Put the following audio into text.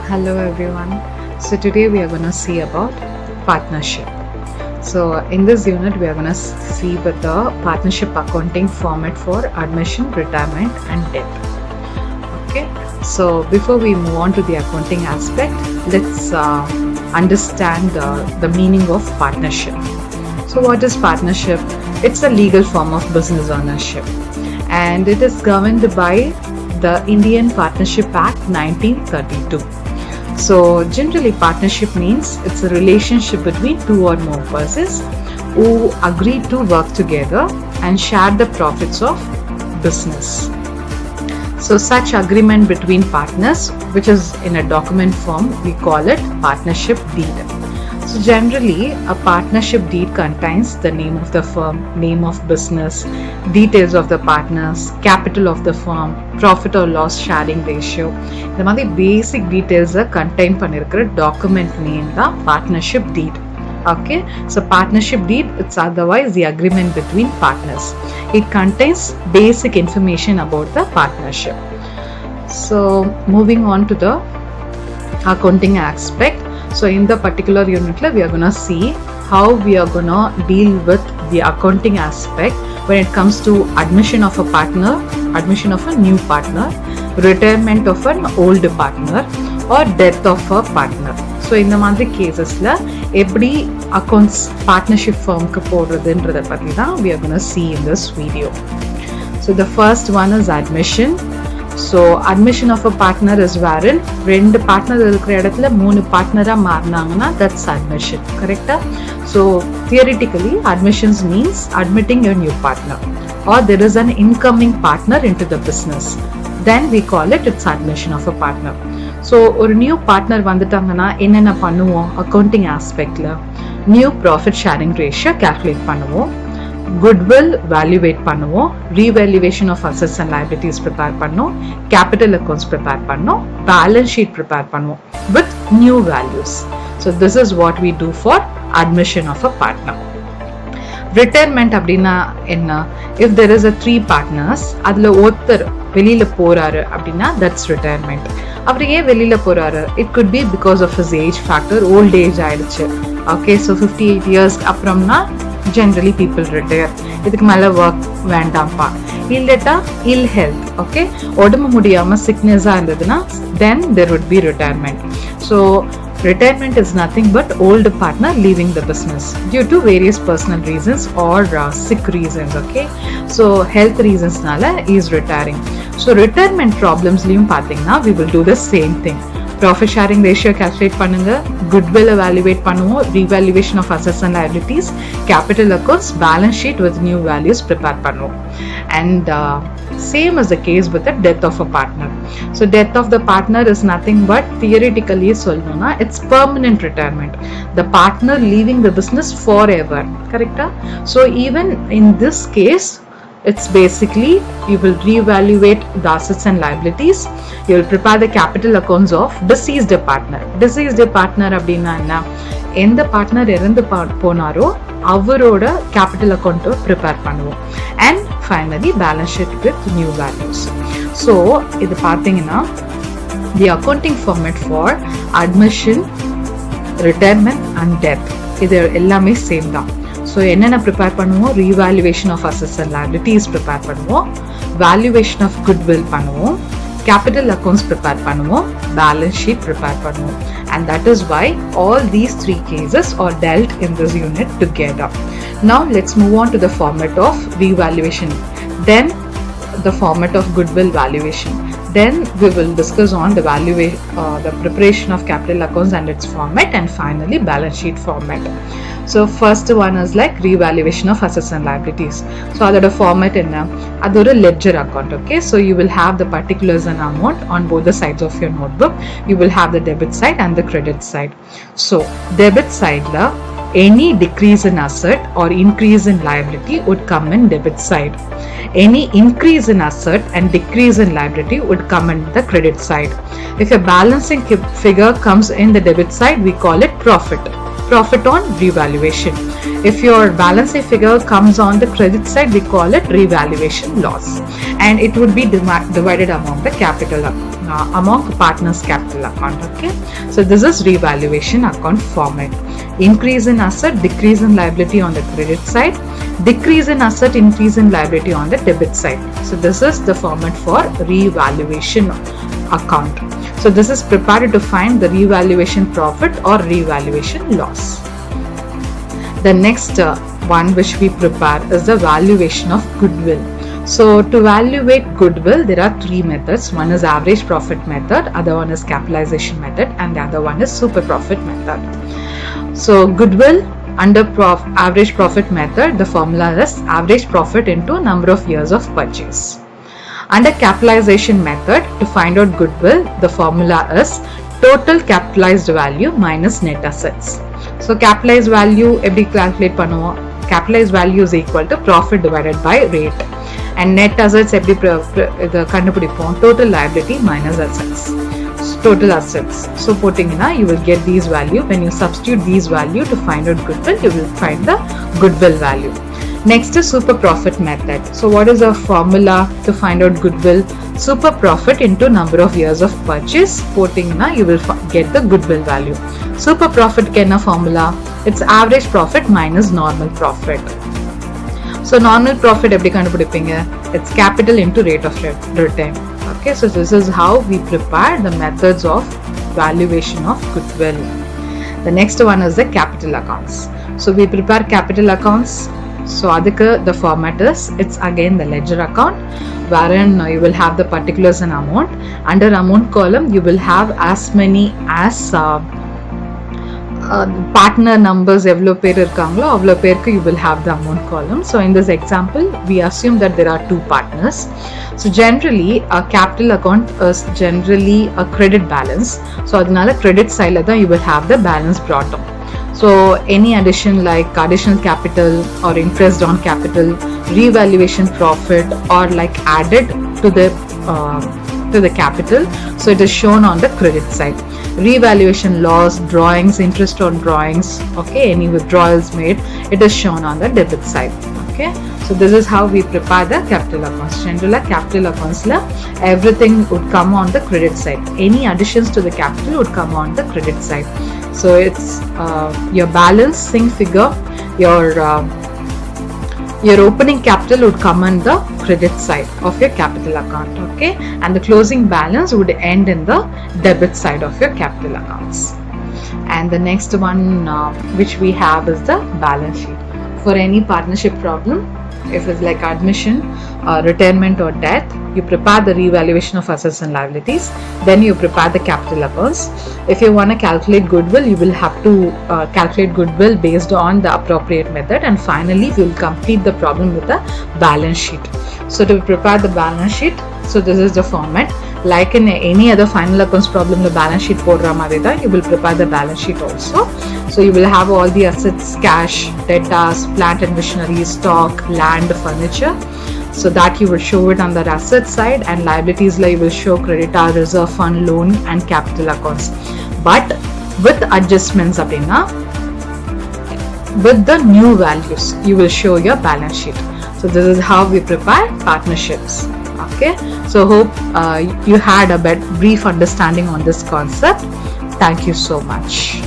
Hello everyone. So today we are going to see about partnership. So in this unit we are going to see with the partnership accounting format for admission, retirement and death. Okay. So before we move on to the accounting aspect, let's understand the meaning of partnership. So what is partnership? It's a legal form of business ownership and it is governed by the Indian Partnership Act 1932. So generally partnership means it's a relationship between two or more persons who agree to work together and share the profits of business. So such agreement between partners, which is in a document form, we call it partnership deed. So generally a partnership deed contains the name of the firm, name of business, details of the partners, capital of the firm, profit or loss sharing ratio. The மாதிரி basic details contain பண்ணிருக்கிற document name தான் partnership deed. Okay, so partnership deed, it's otherwise the agreement between partners. It contains basic information about the partnership. So moving on to the accounting aspect. So in the particular unit we are going to see how we are going to deal with the accounting aspect when it comes to admission of a partner, admission of a new partner, retirement of an old partner or death of a partner. So in the மாதிரி cases-ல எப்படி accounts partnership firm-க்கு போடுறதுன்றத பத்தி தான் we are going to see in this video. So the first one is admission. So admission of a partner is wherein ரெண்டு partner இருக்கிற இடத்துல மூணு பார்ட்னரா மாறினாங்கன்னா that's admission. Correct? So theoretically admissions means admitting a new partner or there is an incoming partner into the business. Then we call it's admission of a partner. So ஒரு new partner வந்துட்டாங்கன்னா என்னென்ன பண்ணுவோம் accounting ஆஸ்பெக்ட்ல? New profit sharing ratio calculate பண்ணுவோம், goodwill valuate பண்ணுவோம், revaluation of assets and liabilities prepare பண்ணுவோம், capital accounts prepare பண்ணுவோம், balance sheet prepare பண்ணுவோம் with new values. So this is what we do for admission of a partner. Retirement அப்படின்னா என்ன? If there is a 3 partners, அதுல ஒருத்தர் வெளியில போறாரு அப்படின்னா that's retirement. அவர் ஏன் வெளியில போறாரு? It could be because of his age factor, old age ஆயிடுச்சு. Okay, so 58 years அப்புறம்னா generally people retire. இதுக்கு மேல work வேண்டாம்ப்பா. இல்லட்டா ill health. Okay, உடம்பு முடியாம sickness இருந்ததுன்னா then there would be retirement. So retirement is nothing but old partner leaving the business due to various personal reasons or sick reasons. Okay, so health reasons nala is retiring. So retirement problems liyum pathina we will do the same thing. Profit sharing ratio calculate பண்ணுங்க, goodwill evaluate பண்ணுவோம், revaluation of assets and liabilities, capital accounts, balance sheet with new values prepare பண்ணுவோம். And same as the case with the death of a partner. So death of the partner is nothing but theoretically சொல்லணும்னா it's permanent retirement. The partner leaving the business forever. Correct? So even in this case it's basically you will reevaluate the assets and liabilities. You will prepare the capital accounts of deceased partner. Deceased partner அப்படின்னா என்ன? எந்த partner இறந்து போனாரோ அவரோட capital அக்கௌண்ட்டை prepare பண்ணுவோம். And finally balance sheet with new values. So இது பார்த்தீங்கன்னா the accounting format for admission, retirement and death இது எல்லாமே சேம் தான். ஸோ என்னென்ன ப்ரிப்பேர் பண்ணுவோம்? Revaluation of assets and liabilities prepare பண்ணுவோம், வேல்யூவேஷன் ஆஃப் குட்வில் பண்ணுவோம், கேபிட்டல் அக்கௌண்ட்ஸ் ப்ரிப்பேர் பண்ணுவோம், பேலன்ஸ் ஷீட் ப்ரிப்பேர் பண்ணுவோம். And that is why all these 3 cases are dealt in this unit together. Now let's move on to the format of revaluation, then the format of goodwill valuation. Then we will discuss on the the preparation of capital accounts and its format, and finally balance sheet format. So first one is like revaluation of assets and liabilities. So adha format enna? Adu oru ledger account. Okay, so you will have the particulars and amount on both the sides of your notebook. You will have the debit side and the credit side. So debit side la any decrease in asset or increase in liability would come in debit side. Any increase in asset and decrease in liability would come in the credit side. If a balancing figure comes in the debit side, we call it profit. Profit on revaluation. If your balancing figure comes on the credit side, we call it revaluation loss. And it would be divided among the capital among partners capital account. Okay, so this is revaluation account format. Increase in asset, decrease in liability on the credit side, decrease in asset, increase in liability on the debit side. So this is the format for revaluation account. So this is prepared to find the revaluation profit or revaluation loss. The next one which we prepare is the valuation of goodwill. So to evaluate goodwill, there are three methods. One is average profit method, other one is capitalization method, and the other one is super profit method. So goodwill under average profit method, the formula is average profit into number of years of purchase. Under capitalization method, to find out goodwill, the formula is total capitalized value minus net assets. So capitalized value எப்படி calculate பண்ணுவோம்? Capitalized value is equal to profit divided by rate. And net assets எப்படி கண்டுபிடிப்போம்? Total liability minus assets. Total assets. So போட்டிங்கன்னா you will get these value. When you substitute these value to find out goodwill, you will find the goodwill value. Next is super profit method. So what is the formula to find out goodwill? Super profit into number of years of purchase. போட்டிங்கன்னா you will get the goodwill value. Super profit என்ன formula? It's average profit minus normal profit. So normal profit எப்படி கண்டுபிடிப்பீங்க? It's capital into rate of return. Okay, so this is how we prepare the methods of valuation of goodwill. The next one is the capital accounts. So we prepare capital accounts. So adukku the format is, it's again the ledger account, wherein you will have the particulars and amount. Under amount column you will have as many as partner numbers எவ்வளோ பேர் இருக்காங்களோ அவ்வளோ பேருக்கு you will have the amount column. So in this example we assume that there are two partners. So generally a capital account is generally a credit balance. So அதனால credit side தான் you will have the balance brought up. So any addition like additional capital or interest on capital, revaluation profit, or like added to the capital, so it is shown on the credit side. Revaluation loss, drawings, interest on drawings, okay, any withdrawals made, it is shown on the debit side. Okay, so this is how we prepare the capital accounts. Generally capital accounts la everything would come on the credit side. Any additions to the capital would come on the credit side. So it's your balancing figure, your opening capital would come on the credit side of your capital account, okay, and the closing balance would end in the debit side of your capital accounts. And the next one which we have is the balance sheet. For any partnership problem, if it's like admission, retirement or death, you prepare the revaluation of assets and liabilities, then you prepare the capital accounts. If you want to calculate goodwill, you will have to calculate goodwill based on the appropriate method, and finally we will complete the problem with the balance sheet. So to prepare the balance sheet, so this is the format. Like in any other final accounts problem, the balance sheet podra madida, you will prepare the balance sheet also. So you will have all the assets, cash, debtors, plant and machinery, stock, land, furniture. So that you will show it on the asset side, and liabilities like you will show creditor, reserve fund, loan and capital accounts. But with adjustments abina, with the new values, you will show your balance sheet. So this is how we prepare partnerships. Okay, so hope you had a brief understanding on this concept. Thank you so much.